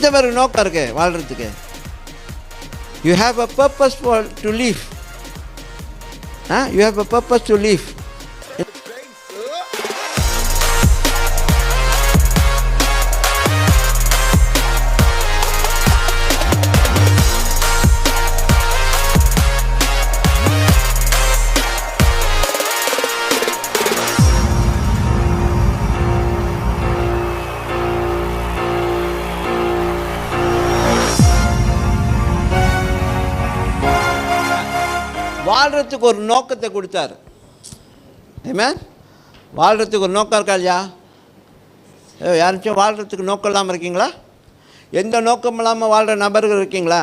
எத்தனை பேருக்கு நோக்கம் இருக்கு வாழ்கிறதுக்கு? You have a purpose for to leave. You have a purpose to leave. வாழ்கிறதுக்கு ஒரு நோக்கத்தை கொடுத்தார். ஆமென். வாழ்கிறதுக்கு ஒரு நோக்கம் இருக்கா இல்லையா? யாராச்சும் வாழ்கிறதுக்கு நோக்கம் இல்லாமல் இருக்கீங்களா? எந்த நோக்கம் இல்லாமல் வாழ்கிற நபர்கள் இருக்கீங்களா?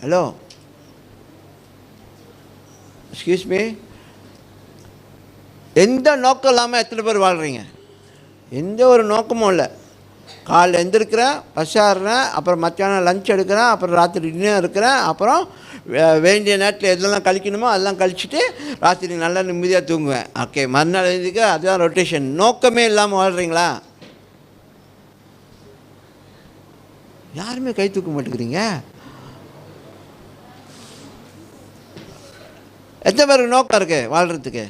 ஹலோ, எக்ஸ்கியூஸ் மீ, எந்த நோக்கம் இல்லாமல் எத்தனை பேர் வாழ்கிறீங்க? எந்த ஒரு நோக்கமும் இல்லை. காலைல எழுந்திருக்கிறேன், பசாடுறேன், அப்புறம் மத்தியானம் லஞ்ச் எடுக்கிறேன், அப்புறம் ராத்திரி டின்னர் இருக்கிறேன், அப்புறம் வேண்டிய நேரத்தில் எதெல்லாம் கழிக்கணுமோ அதெல்லாம் கழிச்சிட்டு ராத்திரி நல்லா நிம்மதியாக தூங்குவேன். ஓகே, மறுநாள் எழுதிக்க அதுதான் ரொட்டேஷன். நோக்கமே இல்லாமல் வாழ்கிறீங்களா? யாருமே கை தூக்க மாட்டேங்கிறீங்க. எத்தனை பேருக்கு நோக்கம் இருக்கு வாழ்கிறதுக்கு?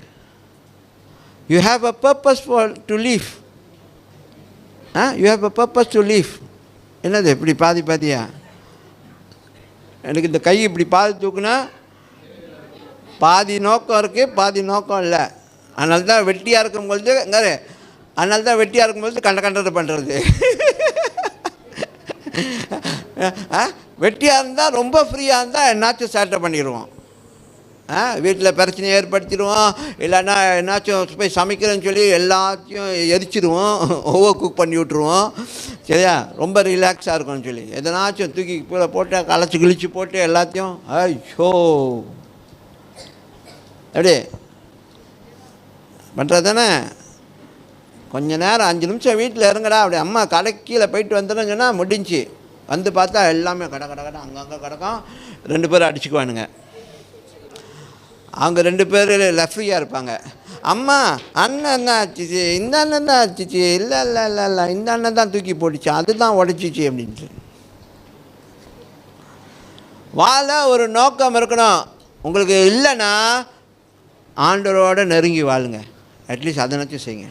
You have a purpose for to leave. You have a purpose to leave. என்னது இப்படி பாதி பாதியா? எனக்கு இந்த கை இப்படி பாதி தூக்குனா பாதி நோக்கம் இருக்குது, பாதி நோக்கம் இல்லை. அதனால தான் வெட்டியாக இருக்கும்பொழுது அதனால தான் வெட்டியாக இருக்கும்பொழுது கண்டதை பண்ணுறது. வெட்டியாக இருந்தால் ரொம்ப ஃப்ரீயாக இருந்தால் என்னாச்சும் சேட்டை பண்ணிடுவோம். வீட்டில் பிரச்சனையை ஏற்படுத்திடுவோம். இல்லைன்னா என்னாச்சும் போய் சமைக்கிறேன்னு சொல்லி எல்லாத்தையும் எரிச்சிடுவோம், குக் பண்ணி விட்ருவோம். சரியா? ரொம்ப ரிலாக்ஸாக இருக்கும்னு சொல்லி எதனாச்சும் தூக்கி கீழே போட்டு களைச்சி கிழிச்சு போட்டு எல்லாத்தையும் ஐயோ எப்படி பண்ணுறது தானே? கொஞ்சம் நேரம் 5 நிமிஷம் வீட்டில் இருங்கடா, அப்படி அம்மா கடைக்கு கீழே போயிட்டு வந்துடுன்னு சொன்னால் முடிஞ்சு வந்து பார்த்தா எல்லாமே கடை அங்கங்கே கிடக்கும். 2 பேரும் அடிச்சுக்குவானுங்க. அவங்க 2 பேர் லெஃப்ரியாக இருப்பாங்க. அம்மா அண்ணன் தான் ஆச்சிச்சு, இந்த அண்ணன் தான் ஆச்சிச்சு, இல்லை இல்லை இல்லை இல்லை இந்த அண்ணன் தான் தூக்கி போட்டுச்சு, அதுதான் உடச்சிச்சு அப்படின்ட்டு. வாழ ஒரு நோக்கம் இருக்கணும். உங்களுக்கு இல்லைன்னா ஆண்டவரோட நெருங்கி வாழுங்க. அட்லீஸ்ட் அதனாச்சும் செய்யுங்க.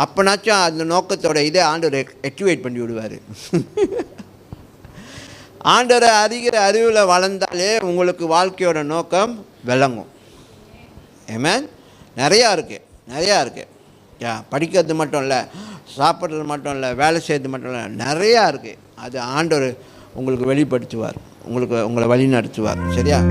அப்போனாச்சும் அந்த நோக்கத்தோட இதை ஆண்டவர் ஆக்டிவேட் பண்ணி விடுவார். ஆண்டவரை அறிகிற அறிவில் வளர்ந்தாலே உங்களுக்கு வாழ்க்கையோட நோக்கம் விளங்கும். ஆமென். நிறையா இருக்குது. படிக்கிறது மட்டும் இல்லை, சாப்பிட்றது மட்டும் இல்லை, வேலை செய்கிறது மட்டும் இல்லை, நிறையா இருக்குது. அது ஆண்டவர் உங்களுக்கு வெளிப்படுத்துவார், உங்களை வழி நடத்துவார். சரியா?